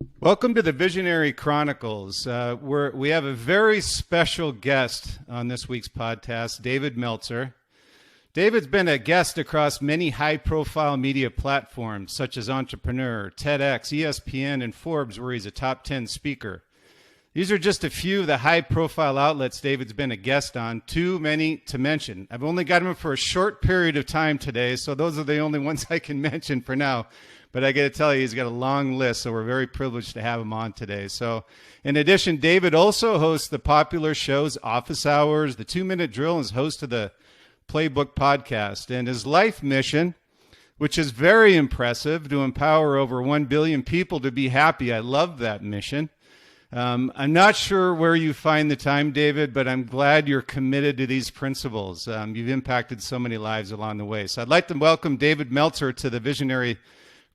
Welcome to the Visionary Chronicles. We have a very special guest on this week's podcast, David Meltzer. David's been a guest across many high-profile media platforms, such as Entrepreneur, TEDx, ESPN, and Forbes, where he's a top 10 speaker. These are just a few of the high-profile outlets David's been a guest on, too many to mention. I've only got him for a short period of time today, so those are the only ones I can mention for now. But I got to tell you, he's got a long list, so we're very privileged to have him on today. So in addition, David also hosts the popular shows Office Hours, The 2-Minute Drill, and is host of the Playbook Podcast. And his life mission, which is very impressive, to empower over 1 billion people to be happy. I love that mission. I'm not sure where you find the time, David, but I'm glad you're committed to these principles. You've impacted so many lives along the way. So I'd like to welcome David Meltzer to the Visionary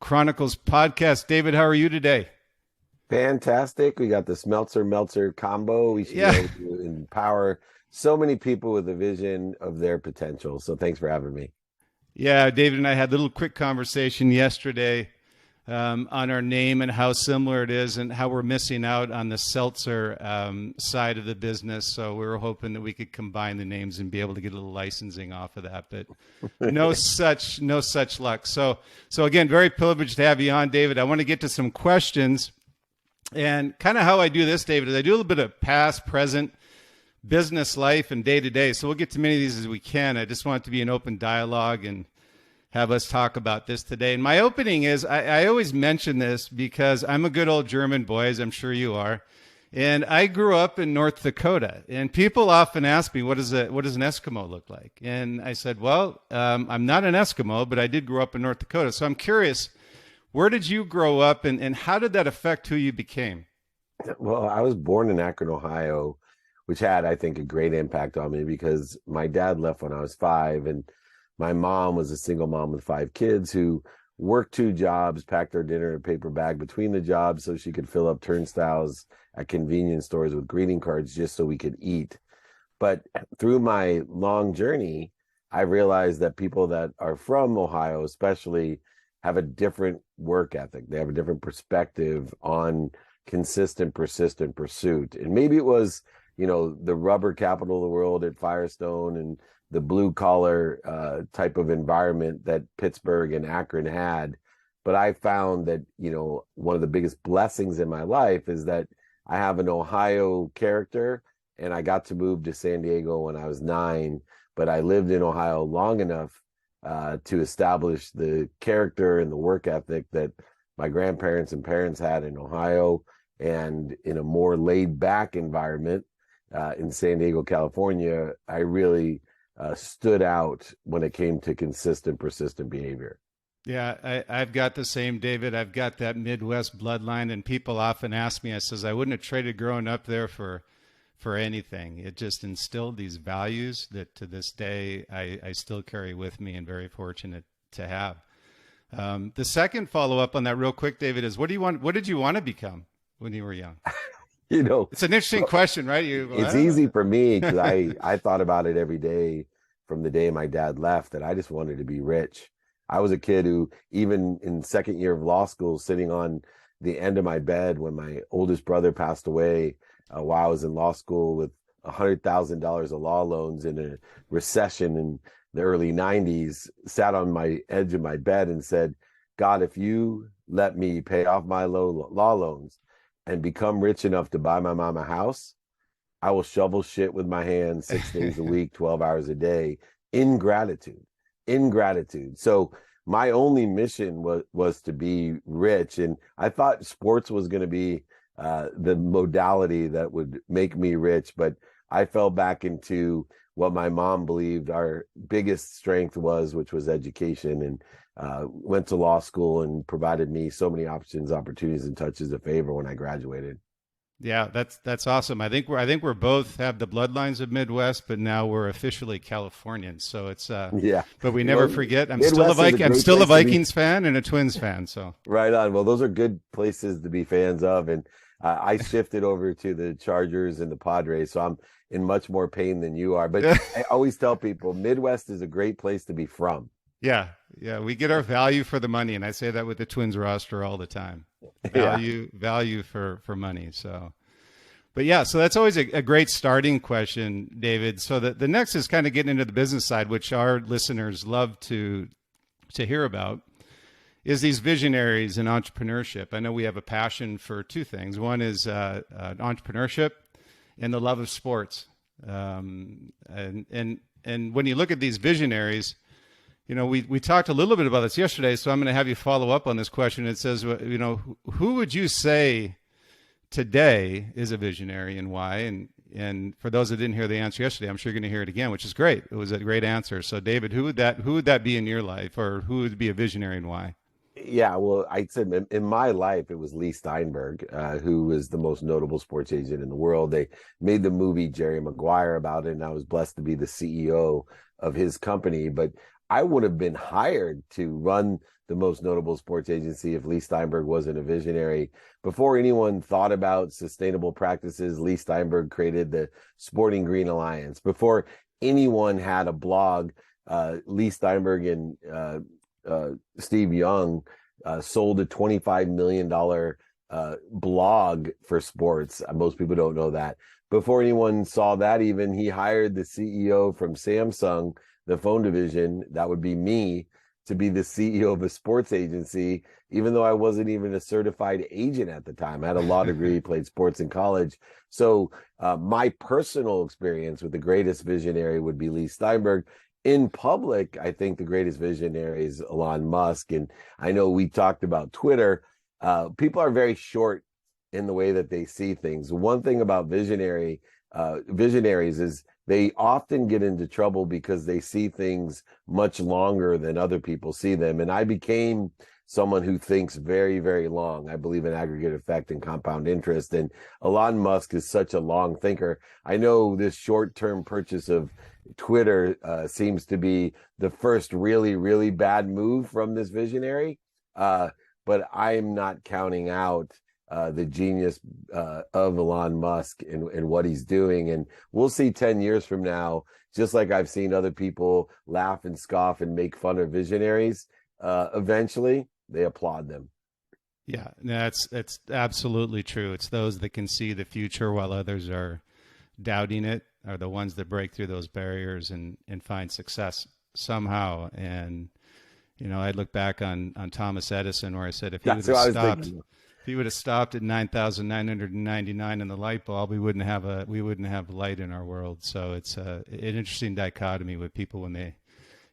Chronicles Podcast. David, how are you today? Fantastic. We got this Meltzer combo. We should be able to empower so many people with a vision of their potential. So thanks for having me. Yeah, David and I had a little quick conversation yesterday on our name and how similar it is and how we're missing out on the seltzer side of the business. So we were hoping that we could combine the names and be able to get a little licensing off of that, but no such luck. So again, very privileged to have you on, David. I want to get to some questions, and kind of how I do this, David, is I do a little bit of past, present, business life, and day to day. So we'll get to many of these as we can. I just want it to be an open dialogue and have us talk about this today. And my opening is, I always mention this because I'm a good old German boy, as I'm sure you are. And I grew up in North Dakota. And people often ask me, what does an Eskimo look like? And I said, well, I'm not an Eskimo, but I did grow up in North Dakota. So I'm curious, where did you grow up, and how did that affect who you became? Well, I was born in Akron, Ohio, which had, I think, a great impact on me because my dad left when I was 5, and my mom was a single mom with 5 kids who worked 2 jobs, packed her dinner in a paper bag between the jobs so she could fill up turnstiles at convenience stores with greeting cards just so we could eat. But through my long journey, I realized that people that are from Ohio especially have a different work ethic. They have a different perspective on consistent, persistent pursuit. And maybe it was, the rubber capital of the world at Firestone and the blue collar type of environment that Pittsburgh and Akron had. But I found that, one of the biggest blessings in my life is that I have an Ohio character, and I got to move to San Diego when I was 9, but I lived in Ohio long enough to establish the character and the work ethic that my grandparents and parents had in Ohio, and in a more laid back environment in San Diego, California, I really stood out when it came to consistent, persistent behavior. Yeah, I've got the same, David. I've got that Midwest bloodline, and people often ask me, I says, I wouldn't have traded growing up there for anything. It just instilled these values that to this day I still carry with me, and very fortunate to have. The second follow-up on that real quick, David, is what did you want to become when you were young? It's an interesting question, right? It's easy for me because I thought about it every day from the day my dad left, that I just wanted to be rich. I was a kid who, even in second year of law school, sitting on the end of my bed when my oldest brother passed away while I was in law school with $100,000 of law loans in a recession in the early 90s, sat on my edge of my bed and said, God, if you let me pay off my law loans and become rich enough to buy my mom a house, I will shovel shit with my hands 6 days a week, 12 hours a day, in gratitude. So my only mission was to be rich. And I thought sports was going to be the modality that would make me rich. But I fell back into what my mom believed our biggest strength was, which was education, and went to law school and provided me so many options, opportunities, and touches of favor when I graduated. Yeah, that's awesome. I think we're both have the bloodlines of Midwest, but now we're officially Californians. So it's but we never forget. I'm still a Vikings fan and a Twins fan. So right on. Well, those are good places to be fans of, and I shifted over to the Chargers and the Padres, so I'm in much more pain than you are. But I always tell people Midwest is a great place to be from. Yeah, we get our value for the money, and I say that with the Twins roster all the time. Yeah. value for money. So, but yeah, so that's always a great starting question, David. So the next is kind of getting into the business side, which our listeners love to hear about, is these visionaries in entrepreneurship. I know we have a passion for two things. One is entrepreneurship and the love of sports. And when you look at these visionaries, you know, we talked a little bit about this yesterday, so I'm going to have you follow up on this question. It says, you know, who would you say today is a visionary and why? And for those that didn't hear the answer yesterday, I'm sure you're going to hear it again, which is great. It was a great answer. So, David, who would that be in your life, or who would be a visionary and why? Yeah, well, I said in my life, it was Lee Steinberg, who was the most notable sports agent in the world. They made the movie Jerry Maguire about it, and I was blessed to be the CEO of his company. But I would have been hired to run the most notable sports agency if Lee Steinberg wasn't a visionary. Before anyone thought about sustainable practices, Lee Steinberg created the Sporting Green Alliance. Before anyone had a blog, Lee Steinberg and Steve Young sold a $25 million blog for sports. Most people don't know that. Before anyone saw that, even, he hired the CEO from Samsung, the phone division, that would be me, to be the CEO of a sports agency, even though I wasn't even a certified agent at the time. I had a law degree, played sports in college. So my personal experience with the greatest visionary would be Lee Steinberg. In public, I think the greatest visionary is Elon Musk. And I know we talked about Twitter. People are very short in the way that they see things. One thing about visionaries is they often get into trouble because they see things much longer than other people see them. And I became someone who thinks very, very long. I believe in aggregate effect and compound interest. And Elon Musk is such a long thinker. I know this short-term purchase of Twitter seems to be the first really, really bad move from this visionary. But I'm not counting out the genius of Elon Musk and what he's doing. And we'll see 10 years from now, just like I've seen other people laugh and scoff and make fun of visionaries, eventually they applaud them. Yeah, that's absolutely true. It's those that can see the future while others are doubting it are the ones that break through those barriers and find success somehow. And, you know, I look back on Thomas Edison, where I said, if he would have stopped at 9,999 in the light bulb, we wouldn't have light in our world. So it's an interesting dichotomy with people when they,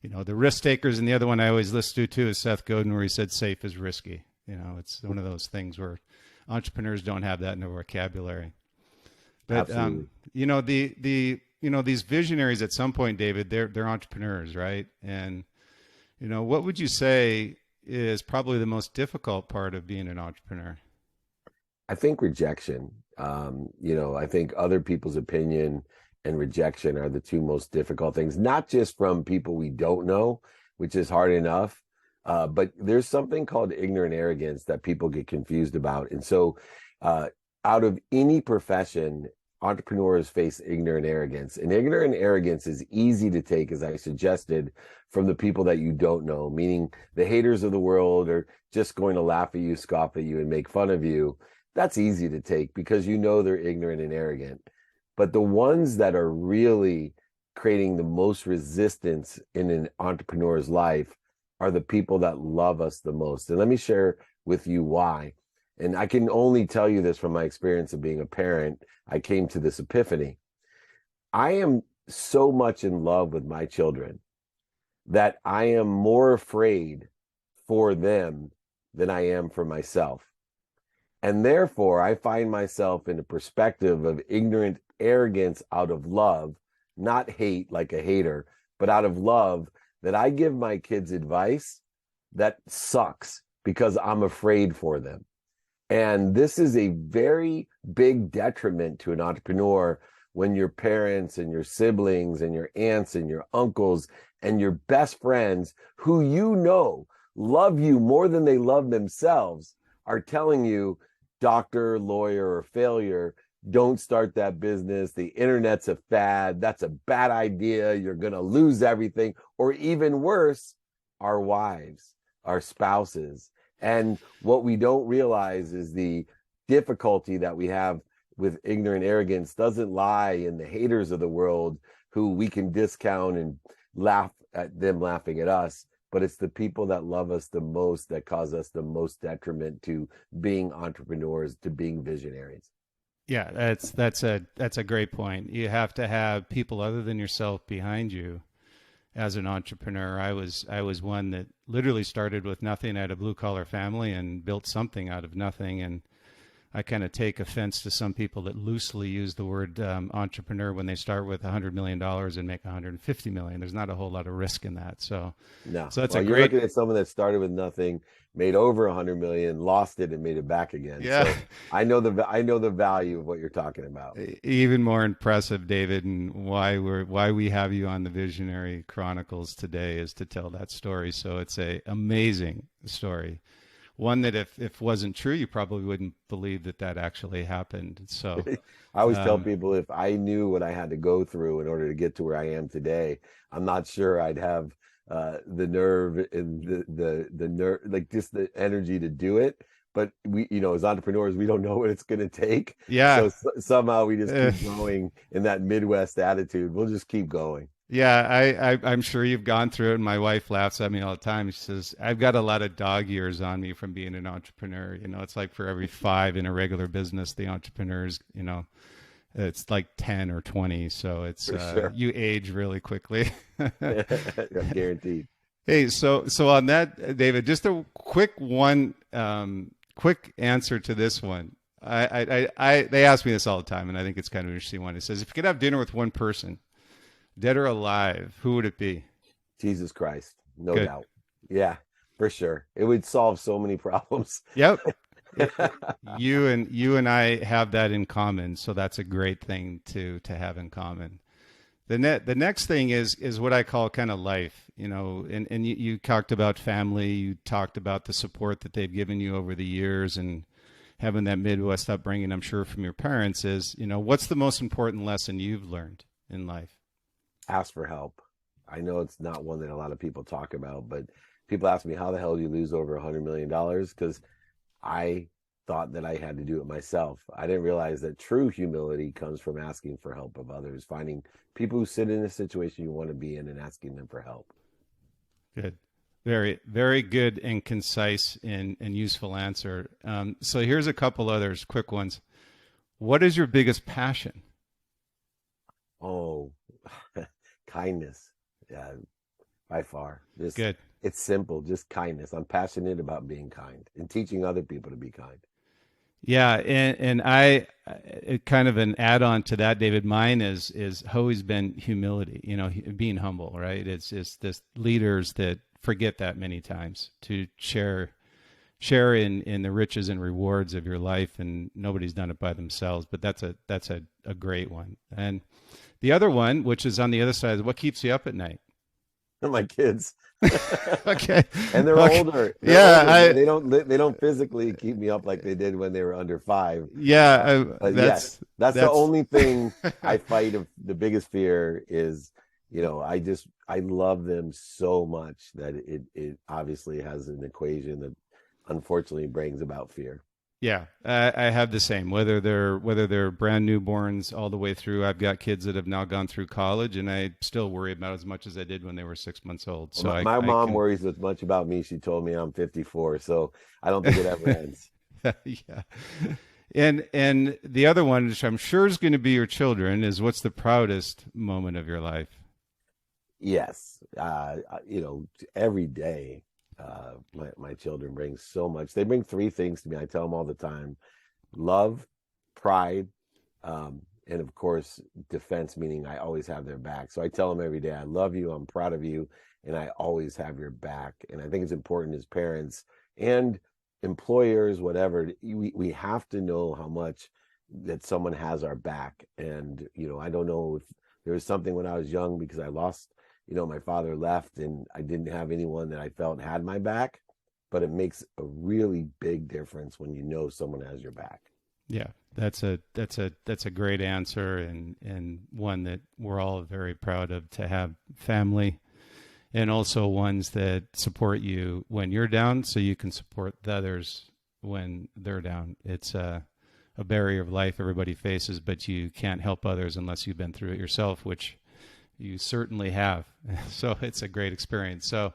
you know, the risk takers. And the other one I always listen to too is Seth Godin, where he said safe is risky. You know, it's one of those things where entrepreneurs don't have that in their vocabulary. But you know, these visionaries at some point, David, they're entrepreneurs, right? And you know, what would you say is probably the most difficult part of being an entrepreneur? I think rejection. You know, I think other people's opinion and rejection are the two most difficult things, not just from people we don't know, which is hard enough, but there's something called ignorant arrogance that people get confused about. And so out of any profession, entrepreneurs face ignorant arrogance. And ignorant arrogance is easy to take, as I suggested, from the people that you don't know, meaning the haters of the world are just going to laugh at you, scoff at you, and make fun of you. That's easy to take because you know they're ignorant and arrogant. But the ones that are really creating the most resistance in an entrepreneur's life are the people that love us the most. And let me share with you why. And I can only tell you this from my experience of being a parent. I came to this epiphany. I am so much in love with my children that I am more afraid for them than I am for myself. And therefore, I find myself in a perspective of ignorant arrogance out of love, not hate like a hater, but out of love, that I give my kids advice that sucks because I'm afraid for them. And this is a very big detriment to an entrepreneur when your parents and your siblings and your aunts and your uncles and your best friends, who you know love you more than they love themselves, are telling you, doctor, lawyer, or failure, don't start that business. The internet's a fad. That's a bad idea. You're going to lose everything. Or even worse, our wives, our spouses And what we don't realize is the difficulty that we have with ignorant arrogance doesn't lie in the haters of the world who we can discount and laugh at them laughing at us, but it's the people that love us the most that cause us the most detriment to being entrepreneurs, to being visionaries. Yeah, that's a great point. You have to have people other than yourself behind you as an entrepreneur. I was one that literally started with nothing. I had a blue collar family and built something out of nothing. And I kind of take offense to some people that loosely use the word entrepreneur when they start with $100 million and make $150 million. There's not a whole lot of risk in that. So that's you're looking at someone that started with nothing, made over 100 million, lost it, and made it back again. Yeah. So I know the value of what you're talking about. Even more impressive, David, and why we have you on the Visionary Chronicles today is to tell that story. So it's a amazing story. One that if wasn't true, you probably wouldn't believe that actually happened. So I always tell people, if I knew what I had to go through in order to get to where I am today, I'm not sure I'd have the nerve and the nerve, like just the energy to do it. But we, as entrepreneurs, we don't know what it's going to take. Yeah. So somehow we just keep going in that Midwest attitude. We'll just keep going. Yeah, I'm sure you've gone through it. And my wife laughs at me all the time. She says, I've got a lot of dog years on me from being an entrepreneur. It's like for every 5 in a regular business, the entrepreneurs, it's like 10 or 20. So it's, sure. You age really quickly. Guaranteed. Hey, so on that, David, just a quick answer to this one. They ask me this all the time, and I think it's kind of an interesting one. It says, if you could have dinner with one person, dead or alive, who would it be? Jesus Christ, no doubt. Yeah, for sure. It would solve so many problems. Yep. You and I have that in common, so that's a great thing to have in common. The next thing is what I call kind of life, and you talked about family, you talked about the support that they've given you over the years, and having that Midwest upbringing, I'm sure from your parents is, what's the most important lesson you've learned in life? Ask for help. I know it's not one that a lot of people talk about, but people ask me, how the hell do you lose over $100 million? Because I thought that I had to do it myself. I didn't realize that true humility comes from asking for help of others, finding people who sit in a situation you want to be in and asking them for help. Good. Very, very good and concise and useful answer. So here's a couple others, quick ones. What is your biggest passion? Oh, kindness. Yeah, by far. Good. It's simple, just kindness. I'm passionate about being kind and teaching other people to be kind. Yeah, and I kind of an add-on to that, David. Mine is always been humility. Being humble, right? It's just this leaders that forget that many times to share in the riches and rewards of your life, and nobody's done it by themselves. But that's a great one. And the other one, which is on the other side, is what keeps you up at night? My kids. Okay. And they're older. They don't physically keep me up like they did when they were under 5. Yeah. That's the only thing I fight of. The biggest fear is, I love them so much that it obviously has an equation that unfortunately brings about fear. Yeah, I have the same. Whether they're brand newborns all the way through, I've got kids that have now gone through college, and I still worry about as much as I did when they were 6 months old. So my mom worries as much about me. She told me I'm 54, so I don't think it ever ends. Yeah, and the other one, which I'm sure is going to be your children, is what's the proudest moment of your life? Yes, every day. My children bring so much. They bring 3 things to me. I tell them all the time: love, pride, and of course, defense, meaning I always have their back. So I tell them every day, I love you, I'm proud of you, and I always have your back. And I think it's important as parents and employers, whatever, we have to know how much that someone has our back. And, I don't know if there was something when I was young, because I lost, my father left and I didn't have anyone that I felt had my back, but it makes a really big difference when someone has your back. Yeah, that's a great answer, and one that we're all very proud of, to have family and also ones that support you when you're down so you can support the others when they're down. It's a barrier of life everybody faces, but you can't help others unless you've been through it yourself, which you certainly have. So it's a great experience. So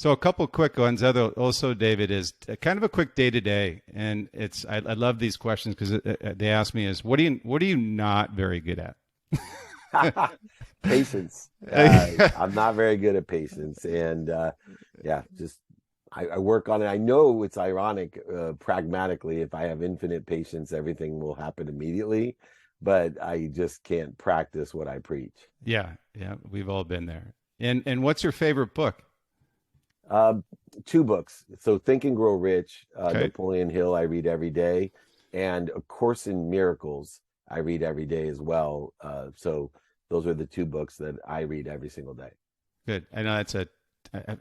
a couple quick ones. Also, David, is kind of a quick day to day, and I love these questions because they ask me is what are you not very good at? Patience. I'm not very good at patience, and I work on it. I know it's ironic, pragmatically. If I have infinite patience, everything will happen immediately. But I just can't practice what I preach. Yeah, we've all been there. And what's your favorite book? Two books. So Think and Grow Rich, Okay. Napoleon Hill, I read every day, and A Course in Miracles, I read every day as well. So those are the two books that I read every single day. Good. I know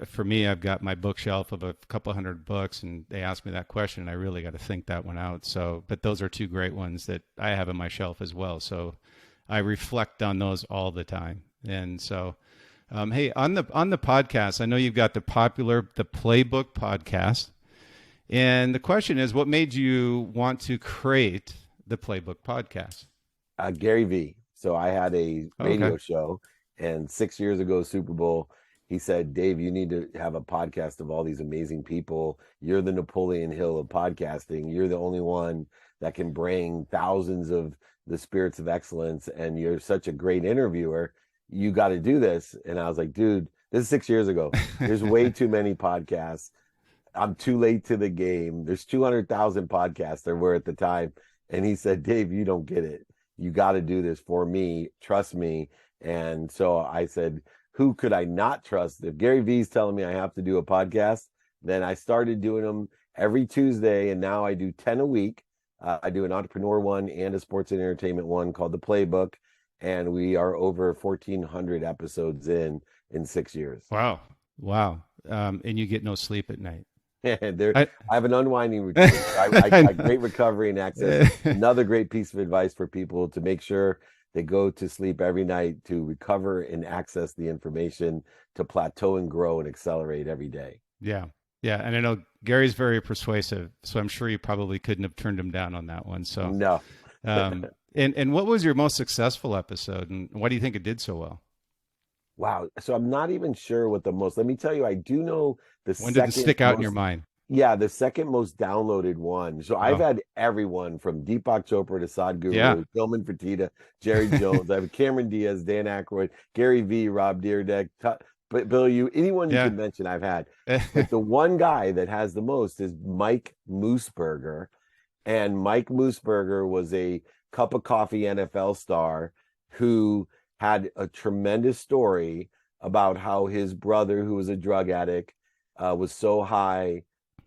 for me, I've got my bookshelf of a couple hundred books, and they asked me that question, and I really got to think that one out. So, but those are two great ones that I have on my shelf as well. So I reflect on those all the time. And so, hey, on the podcast, I know you've got the Playbook Podcast. And the question is, what made you want to create the Playbook Podcast? Gary V. So I had a radio show, and 6 years ago, Super Bowl, he said, Dave, you need to have a podcast of all these amazing people. You're the Napoleon Hill of podcasting. You're the only one that can bring thousands of the spirits of excellence, and you're such a great interviewer. You got to do this. And I was like, dude, this is 6 years ago. There's way too many podcasts. I'm too late to the game. There's 200,000 podcasts there were at the time. And he said, Dave, you don't get it. You got to do this for me. Trust me. And so I said, who could I not trust? If Gary Vee's telling me I have to do a podcast, then I started doing them every Tuesday, and now I do 10 a week. I do an entrepreneur one and a sports and entertainment one called The Playbook, and we are over 1,400 episodes in 6 years. Wow. And you get no sleep at night. I have an unwinding routine. I great recovery and access. Another great piece of advice for people to make sure they go to sleep every night to recover and access the information to plateau and grow and accelerate every day. Yeah. And I know Gary's very persuasive, so I'm sure you probably couldn't have turned him down on that one. So no. And what was your most successful episode, and why do you think it did so well? Wow. So I'm not even sure what let me tell you, I do know when did it stick out in your mind? Yeah, the second most downloaded one. So I've had everyone from Deepak Chopra to Sadhguru, Tillman Fertitta, Jerry Jones. I have Cameron Diaz, Dan Aykroyd, Gary V, Rob Dyrdek, Bill, anyone you can mention I've had. But the one guy that has the most is Mike Moosberger. And Mike Moosberger was a cup of coffee NFL star who had a tremendous story about how his brother, who was a drug addict, was so high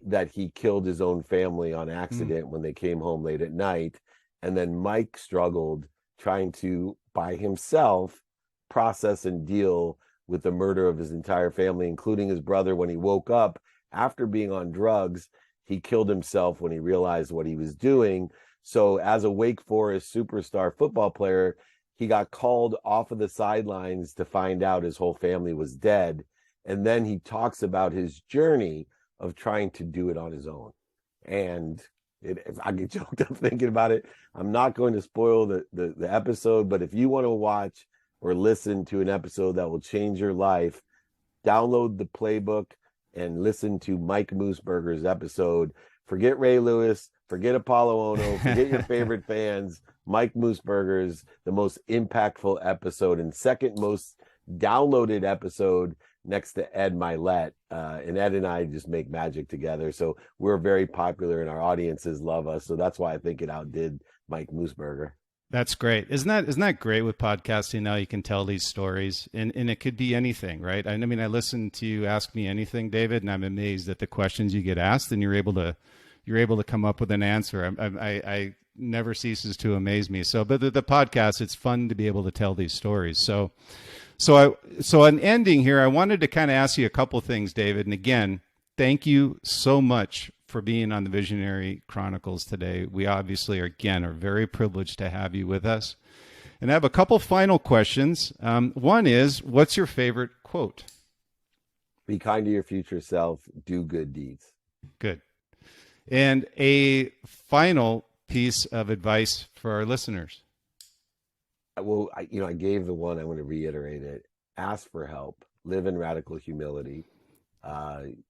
that he killed his own family on accident when they came home late at night. And then Mike struggled trying to, by himself, process and deal with the murder of his entire family, including his brother. When he woke up after being on drugs, he killed himself when he realized what he was doing. So as a Wake Forest superstar football player, he got called off of the sidelines to find out his whole family was dead. And then he talks about his journey of trying to do it on his own. And I get choked up thinking about it. I'm not going to spoil the episode, but if you want to watch or listen to an episode that will change your life, download the Playbook and listen to Mike Moosberger's episode. Forget Ray Lewis, forget Apollo Ono, forget your favorite fans. Mike Moosberger's the most impactful episode and second most downloaded episode next to Ed Milet. And Ed and I just make magic together. So we're very popular and our audiences love us. So that's why I think it outdid Mike Moosberger. That's great. Isn't that great with podcasting now? You can tell these stories and it could be anything, right? I mean, I listen to you ask me anything, David, and I'm amazed at the questions you get asked and you're able to come up with an answer. I never ceases to amaze me. So, but the podcast, it's fun to be able to tell these stories. So in ending here, I wanted to kind of ask you a couple things, David. And again, thank you so much for being on the Visionary Chronicles today. We obviously are very privileged to have you with us. And I have a couple final questions. One is, what's your favorite quote? Be kind to your future self. Do good deeds. Good. And a final piece of advice for our listeners. Well, I gave the one. I want to reiterate it. Ask for help. Live in radical humility.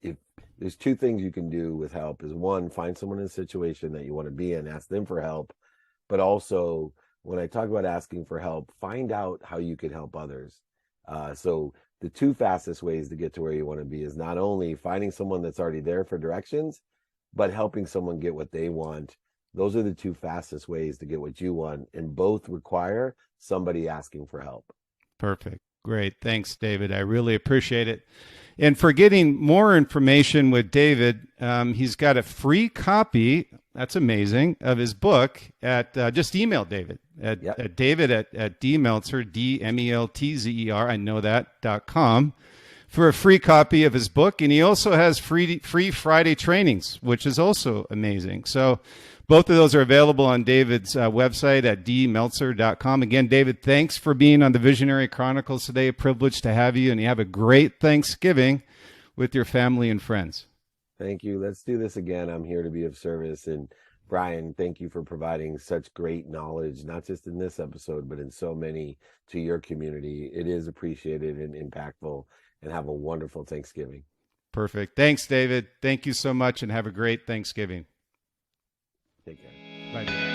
If there's two things you can do with help, is one, find someone in a situation that you want to be in, ask them for help. But also, when I talk about asking for help, find out how you can help others. So the two fastest ways to get to where you want to be is not only finding someone that's already there for directions, but helping someone get what they want. Those are the two fastest ways to get what you want, and both require somebody asking for help. Perfect. Great. Thanks, David. I really appreciate it. And for getting more information with David, he's got a free copy. That's amazing, of his book at just email David at David at dmeltzer, DMELTZER, I know that.com, for a free copy of his book. And he also has free Friday trainings, which is also amazing. So both of those are available on David's website at dmeltzer.com. Again, David, thanks for being on the Visionary Chronicles today. A privilege to have you, and you have a great Thanksgiving with your family and friends. Thank you. Let's do this again. I'm here to be of service. And Brian, thank you for providing such great knowledge, not just in this episode, but in so many, to your community. It is appreciated and impactful. And have a wonderful Thanksgiving. Perfect. Thanks, David. Thank you so much, and have a great Thanksgiving. Take care. Bye.